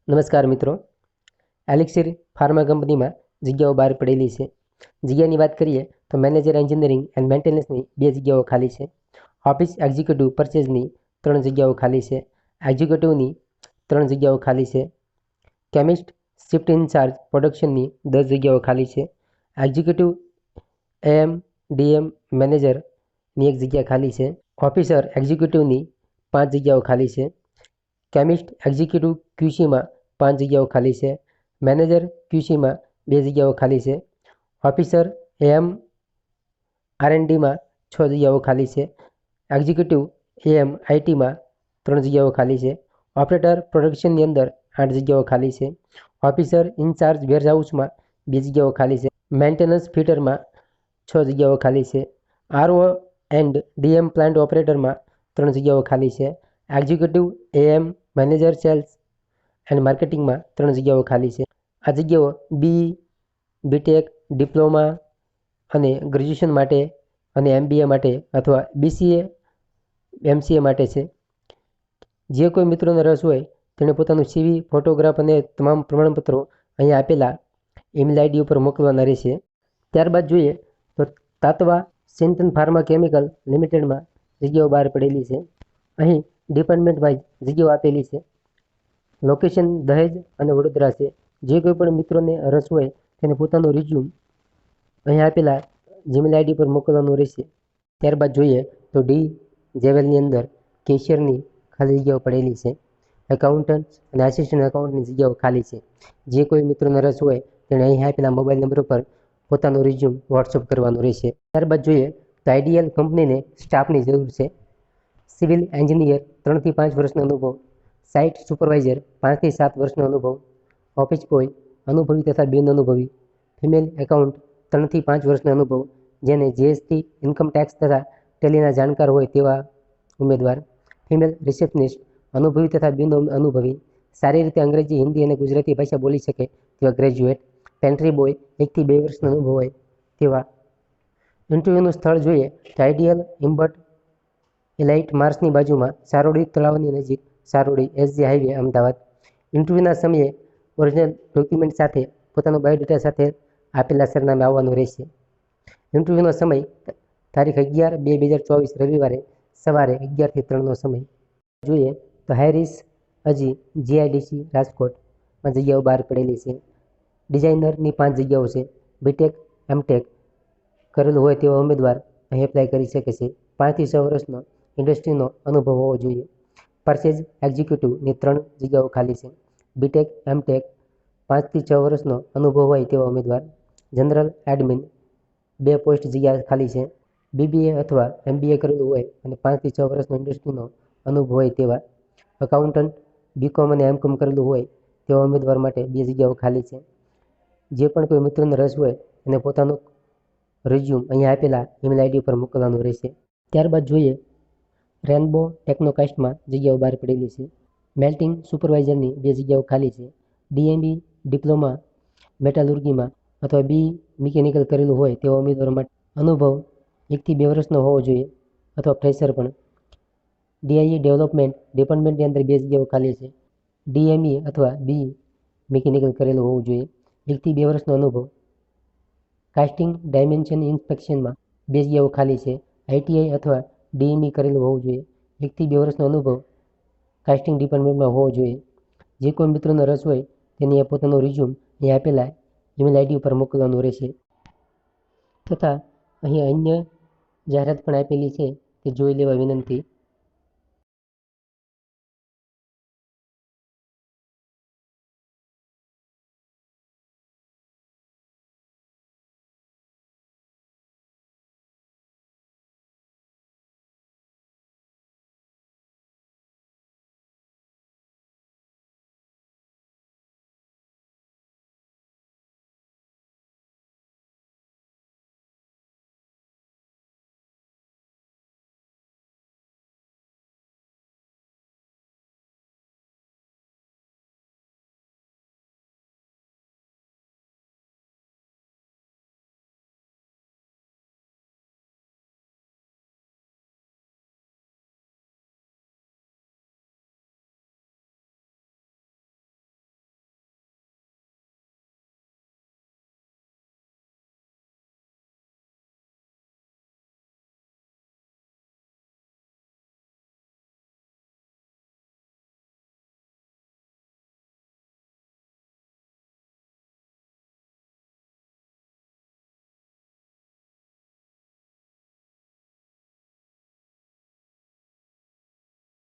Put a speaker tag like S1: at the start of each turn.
S1: નમસ્કાર મિત્રો, એલિક્સિર ફાર્મા કંપનીમાં જગ્યાઓ બહાર પડેલી છે. જગ્યાની વાત કરીએ તો મેનેજર એન્જિનિયરિંગ એન્ડ મેન્ટેનન્સની 2 જગ્યાઓ ખાલી છે. ઓફિસ એક્ઝિક્યુટિવ પરચેઝની 3 જગ્યાઓ ખાલી છે. એક્ઝિક્યુટિવની 3 જગ્યાઓ ખાલી છે. કેમિસ્ટ શિફ્ટ ઇન્ચાર્જ પ્રોડક્શનની 10 જગ્યાઓ ખાલી છે. એક્ઝિક્યુટિવ એએમ ડીએમ મેનેજરની 1 જગ્યા ખાલી છે. ઓફિસર એક્ઝિક્યુટિવની 5 જગ્યાઓ ખાલી છે. કેમિસ્ટ એક્ઝિક્યુટિવ ક્યુસીમાં 5 જગ્યાઓ ખાલી છે. મેનેજર ક્યુસીમાં 2 જગ્યાઓ ખાલી છે. ઓફિસર એએમ આરએનડીમાં 6 જગ્યાઓ ખાલી છે. એક્ઝિક્યુટિવ એએમ આઈટીમાં 3 જગ્યાઓ ખાલી છે. ઓપરેટર પ્રોડક્શનની અંદર 8 જગ્યાઓ ખાલી છે. ઓફિસર ઇન્ચાર્જ વેરહાઉસમાં 2 જગ્યાઓ ખાલી છે. મેન્ટેનન્સ ફિટરમાં 6 જગ્યાઓ ખાલી છે. આરઓ એન્ડ ડીએમ પ્લાન્ટ ઓપરેટરમાં 3 જગ્યાઓ ખાલી છે. Executive AM manager sales and માર્કેટિંગમાં 3 જગ્યાઓ ખાલી છે. આ જગ્યાઓ બી, બીટેક, ડિપ્લોમા અને ગ્રેજ્યુએશન માટે અને એમબીએ માટે અથવા બીસીએ, એમસીએ માટે છે. જે કોઈ મિત્રોને રસ હોય તેણે પોતાનું સીવી, ફોટોગ્રાફ અને તમામ પ્રમાણપત્રો અહીંયા આપેલા ઈમેલ આઈડી ઉપર મોકલવાના રહેશે. ત્યારબાદ જોઈએ તો તાતવા સિન્થન ફાર્મા કેમિકલ લિમિટેડમાં જગ્યાઓ બહાર પડેલી છે. અહીં ડિપાર્ટમેન્ટ વાઇઝ જગ્યાઓ આપેલી છે. લોકેશન દહેજ અને વડોદરા છે. જે કોઈ પણ મિત્રોને રસ હોય તેને પોતાનું રિઝ્યુમ અહીં આપેલા જીમેલ આઈડી પર મોકલવાનું રહેશે. ત્યારબાદ જોઈએ તો ડી જેવેલની અંદર કેશિયરની ખાલી જગ્યાઓ પડેલી છે. એકાઉન્ટન્ટ અને આસિસ્ટન્ટ એકાઉન્ટની જગ્યાઓ ખાલી છે. જે કોઈ મિત્રોને રસ હોય તેણે અહીં આપેલા મોબાઈલ નંબર પર પોતાનું રિઝ્યુમ વોટ્સઅપ કરવાનું રહેશે. ત્યારબાદ જોઈએ તો આઈડિયલ કંપનીને સ્ટાફની જરૂર છે. સિવિલ એન્જિનિયર 3 થી 5 વર્ષનો અનુભવ, સાઇટ સુપરવાઇઝર 5 થી 7 વર્ષનો અનુભવ, ઓફિસ બોય અનુભવી તથા બિનઅનુભવી, ફિમેલ એકાઉન્ટ 3 થી 5 વર્ષનો અનુભવ, જેને જીએસટી, ઇન્કમ ટેક્સ તથા ટેલીના જાણકાર હોય તેવા ઉમેદવાર, ફિમેલ રિસેપ્શનિસ્ટ અનુભવી તથા બિનઅનુભવી, સારી રીતે અંગ્રેજી, હિન્દી અને ગુજરાતી ભાષા બોલી શકે તેવા ગ્રેજ્યુએટ, પેન્ટ્રી બોય 1 થી 2 વર્ષનો અનુભવ હોય તેવા. ઇન્ટરવ્યૂનું સ્થળ જોઈએ તો આઈડિયલ ઇમ્બટ એલાઇટ માર્સની બાજુમાં, સારોડી તળાવની નજીક, સારોડી એસજી હાઈવે, અમદાવાદ. ઇન્ટરવ્યૂના સમયે ઓરિજિનલ ડોક્યુમેન્ટ સાથે પોતાનું બાયોડેટા સાથે આપેલા સરનામે આવવાનું રહેશે. ઇન્ટરવ્યૂનો સમય તારીખ 11/2/2024 રવિવારે સવારે 11 થી 3નો સમય. જોઈએ તો હાયરીસ હજી જીઆઈડીસી રાજકોટમાં જગ્યાઓ બહાર પડેલી છે. ડિઝાઇનરની 5 જગ્યાઓ છે. બીટેક, એમટેક કરેલું હોય તેવા ઉમેદવાર અહીં એપ્લાય કરી શકે છે. 5 થી 6 વર્ષનો ઇન્ડસ્ટ્રીનો અનુભવ હોવો જોઈએ. પરચેઝ એક્ઝિક્યુટિવની 3 જગ્યાઓ ખાલી છે. બીટેક, એમટેક 5 થી 6 વર્ષનો અનુભવ હોય તેવા ઉમેદવાર. જનરલ એડમિન 2 પોસ્ટ જગ્યા ખાલી છે. બીબીએ અથવા એમબીએ કરેલું હોય અને 5 થી 6 વર્ષનો ઇન્ડસ્ટ્રીનો અનુભવ હોય તેવા. એકાઉન્ટન્ટ બીકોમ અને એમકોમ કરેલું હોય તેવા ઉમેદવાર માટે 2 જગ્યાઓ ખાલી છે. જે પણ કોઈ મિત્રોને રસ હોય એને પોતાનું રિઝ્યુમ અહીંયા આપેલા ઈમેલ આઈડી પર મોકલવાનું રહેશે. ત્યારબાદ જોઈએ રેનબો ટેકનોકાસ્ટમાં જગ્યાઓ બહાર પડેલી છે. મેલ્ટિંગ સુપરવાઇઝરની 2 જગ્યાઓ ખાલી છે. ડીએમબી ડિપ્લોમા મેટાલુર્ગીમાં અથવા બી મિકેનિકલ કરેલું હોય તેવા ઉમેદવારો માટે અનુભવ 1 થી 2 વર્ષનો હોવો જોઈએ અથવા ફ્રેશર પણ. ડીઆઈએ ડેવલપમેન્ટ ડિપાર્ટમેન્ટની અંદર 2 જગ્યાઓ ખાલી છે. ડીએમઈ અથવા બી મિકેનિકલ કરેલું હોવું જોઈએ. 1 થી 2 વર્ષનો અનુભવ. કાસ્ટિંગ ડાયમેન્શન ઇન્સ્પેક્શનમાં 2 જગ્યાઓ ખાલી છે. આઈટીઆઈ અથવા ડીએમઈ કરેલું હોવું જોઈએ. 1 થી 2 વર્ષનો અનુભવ કાસ્ટિંગ ડિપાર્ટમેન્ટમાં હોવો જોઈએ. જે કોઈ મિત્રોનો રસ હોય તેને પોતાનું રિઝ્યુમ અહીં આપેલા ઈમેલ આઈડી ઉપર મોકલવાનું રહેશે. તથા અહીં અન્ય જાહેરાત પણ આપેલી છે તે જોઈ લેવા વિનંતી.